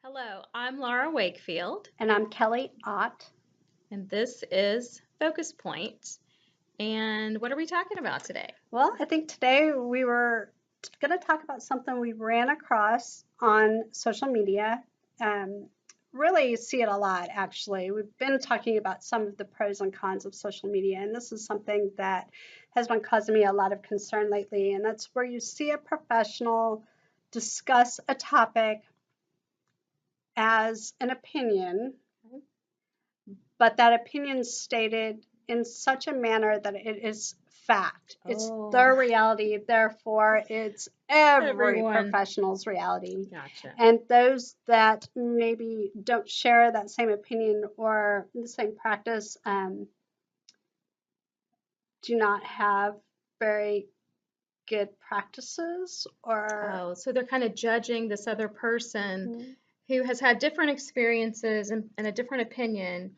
Hello, I'm Laura Wakefield, And I'm Kelly Ott. and this is Focus Point. And what are we talking about today? Well, I think today we were going to talk about something we ran across on social media. Um, really see it a lot, actually. We've been talking about some of the pros and cons of social media, and this is something that has been causing me a lot of concern lately. And that's where you see a professional discuss a topic as an opinion, but that opinion stated in such a manner that it is fact. It's Oh, their reality, therefore, it's every everyone. professional's reality. Gotcha. And those that maybe don't share that same opinion or the same practice do not have very good practices or. Oh, so they're kind of judging this other person Mhm. who has had different experiences and a different opinion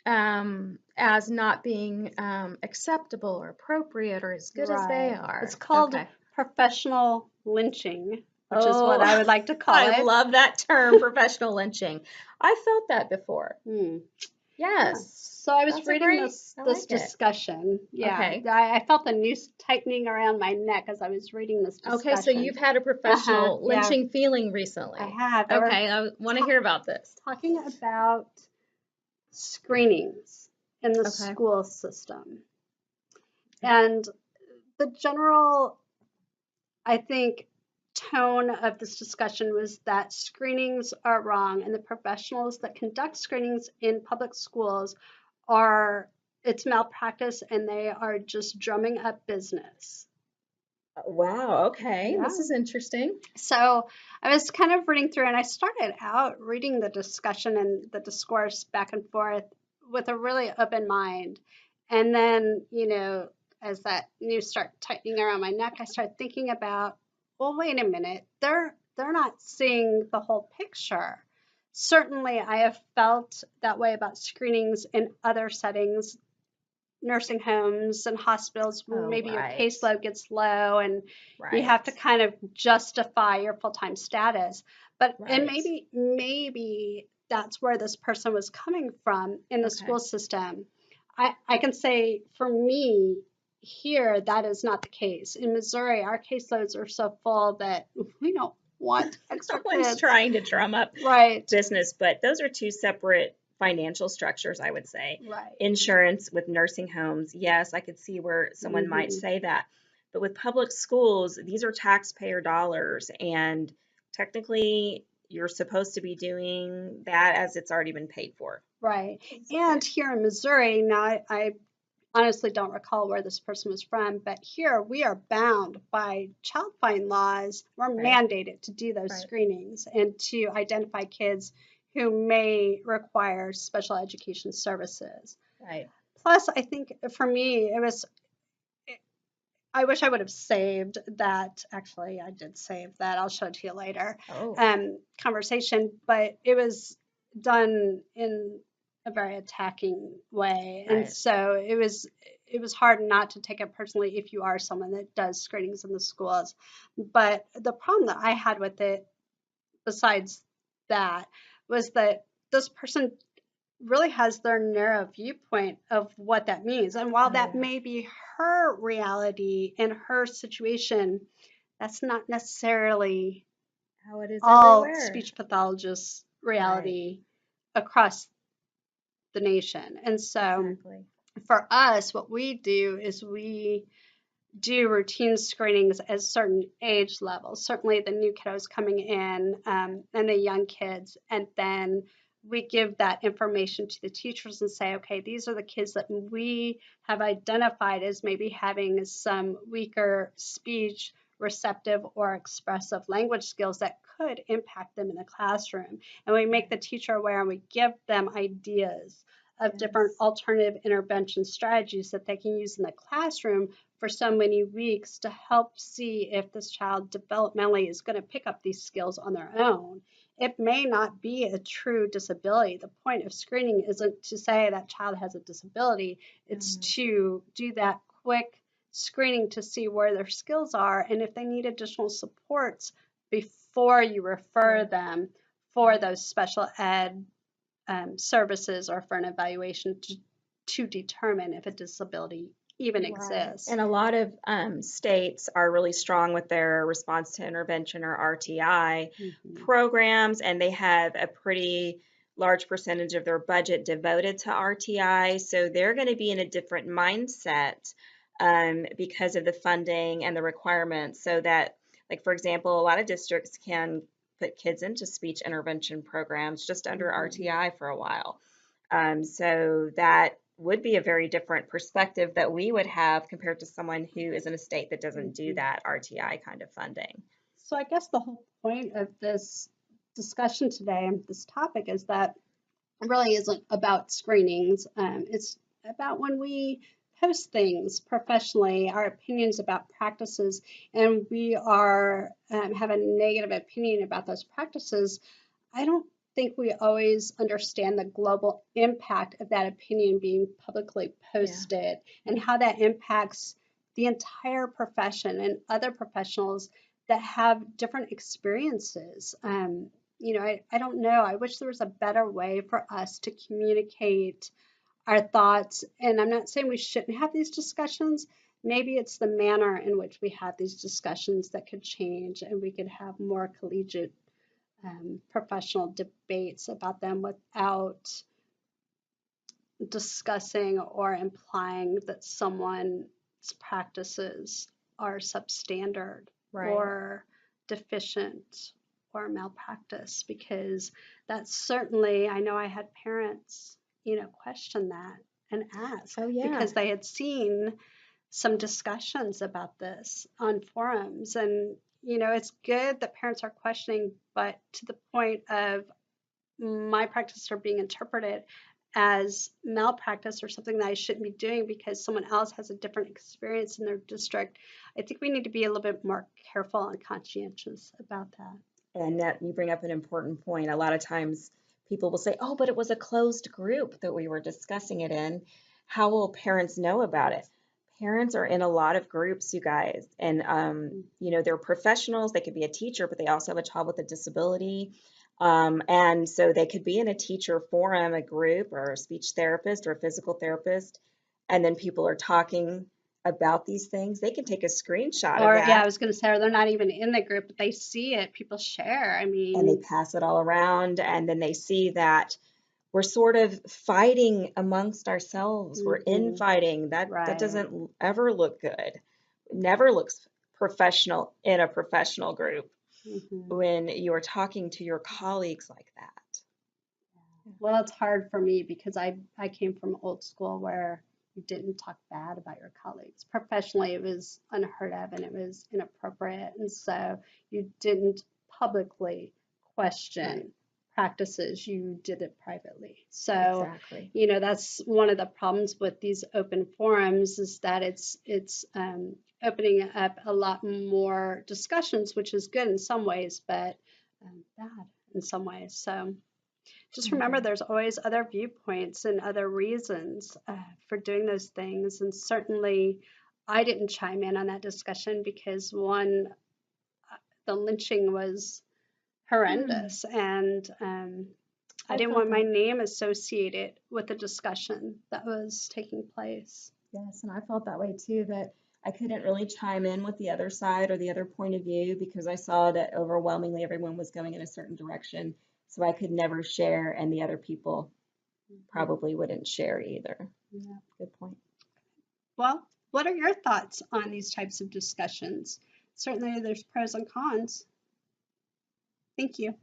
as not being acceptable or appropriate or as good as they Right. It's are. called Okay. professional lynching, which is what Oh, I would like to call I it. love that term, professional lynching. I felt that before. Hmm. Yeah. Yes, So I was that's a reading great, this I this like it. discussion. Yeah, Okay. I felt the noose tightening around my neck as I was reading this Okay, so discussion. you've had a Uh-huh. professional Yeah, lynching feeling I recently. have. They were Okay, I want to ta hear about this. talking about screenings in the Okay. school system. And the general, I think, tone of this discussion was that screenings are wrong and the professionals that conduct screenings in public schools are it's malpractice and they are just drumming up business. Wow, okay, Yeah. this is interesting. So I was kind of reading through and I started out reading the discussion and the discourse back and forth with a really open mind. And then, as that news started tightening around my neck, I started thinking about, well, wait a minute, they're not seeing the whole picture. Certainly, I have felt that way about screenings in other settings, nursing homes and hospitals. Oh, Maybe your right, caseload gets low and you right, have to kind of justify your full-time status. But and right. maybe that's where this person was coming from in the Okay. school system. I can say for me here that is not the case. In Missouri, our caseloads are so full that we don't want No extra one's kids. trying to drum up Right, business, but those are two separate financial structures, I would say. right. Insurance with nursing homes, yes, I could see where someone might Hmm. say that. But with public schools, these are taxpayer dollars, and technically, you're supposed to be doing that as it's already been paid for. Right. Okay. And here in Missouri, now I honestly don't recall where this person was from, but here we are bound by child fine laws. We're Right, mandated to do those right, screenings and to identify kids who may require special education services. right. Plus, I think for me, I wish I would have saved that. Actually, I did save that. I'll show it to you later. Oh, Conversation, but it was done in a very attacking way, and right. so it was hard not to take it personally if you are someone that does screenings in the schools. But the problem that I had with it, besides that, was that this person really has their narrow viewpoint of what that means. And while Oh, that yeah. may be her reality and her situation, that's not necessarily How it is all everywhere. speech pathologists' Right, reality across the nation. And so exactly. for us, what we do is we do routine screenings at certain age levels, certainly the new kiddos coming in and the young kids. And then we give that information to the teachers and say, okay, these are the kids that we have identified as maybe having some weaker speech, receptive, or expressive language skills that could impact them in the classroom. And we make the Right. teacher aware and we give them ideas of different Yes. alternative intervention strategies that they can use in the classroom for so many weeks to help see if this child developmentally is going to pick up these skills on their own. It may not be a true disability. The point of screening isn't to say that child has a disability, it's Mhm. to do that quick screening to see where their skills are and if they need additional supports before you refer Sure. them for those special ed services or for an evaluation to determine if a disability even Right. exists. And a lot of states are really strong with their response to intervention or RTI Mhm. programs, and they have a pretty large percentage of their budget devoted to RTI. So they're going to be in a different mindset because of the funding and the requirements. So that, like, for example, a lot of districts can put kids into speech intervention programs just under Mhm. RTI for a while. So that would be a very different perspective that we would have compared to someone who is in a state that doesn't do Mhm. that RTI kind of funding. So I guess the whole point of this discussion today and this topic is that it really isn't about screenings. It's about when we post things professionally, our opinions about practices, and we are have a negative opinion about those practices. I don't think we always understand the global impact of that opinion being publicly Yeah. posted and Yeah. how that impacts the entire profession and other professionals that have different experiences. I don't know. I wish there was a better way for us to communicate our thoughts. And I'm not saying we shouldn't have these discussions. Maybe it's the manner in which we have these discussions that could change and we could have more collegiate professional debates about them without discussing or implying that someone's practices are substandard Right. or deficient or malpractice, because that's certainly, I know I had parents, question that and ask Oh, yeah. because they had seen some discussions about this on forums. And, it's good that parents are questioning, but to the point of my practices are being interpreted as malpractice or something that I shouldn't be doing because someone else has a different experience in their district. I think we need to be a little bit more careful and conscientious about that. And that you bring up an important point. A lot of times people will say, oh, but it was a closed group that we were discussing it in. How will parents know about it? Parents are in a lot of groups, you guys, and they're professionals. They could be a teacher, but they also have a child with a disability. And so they could be in a teacher forum, a group, or a speech therapist or a physical therapist, and then people are talking about these things. They can take a screenshot of Or, yeah, I that was going to say, or they're not even in the group, but they see it, people share. I and they mean, pass it all around, and then they see that we're sort of fighting amongst ourselves. We're mhm, infighting. That right. doesn't ever look good. It never looks professional in a professional group Mhm. when you are talking to your colleagues like that. Well, it's hard for me because I came from old school where you didn't talk bad about your colleagues. Professionally, it was unheard of and it was inappropriate. And so you didn't publicly Right. question practices, you did it privately. So, Exactly. that's one of the problems with these open forums is that it's opening up a lot more discussions, which is good in some ways, but bad in some ways. So just I remember agree. there's always other viewpoints and other reasons for doing those things. And certainly, I didn't chime in on that discussion because one, the lynching was Hmm. horrendous, and I I didn't felt want my that. name associated with the discussion that was taking place. Yes, and I felt that way too, that I couldn't really chime in with the other side or the other point of view because I saw that overwhelmingly everyone was going in a certain direction. So I could never share, and the other people Mhm. probably wouldn't share either. Yeah. Good point. Well, what are your thoughts on these types of discussions? Certainly, there's pros and cons. Thank you.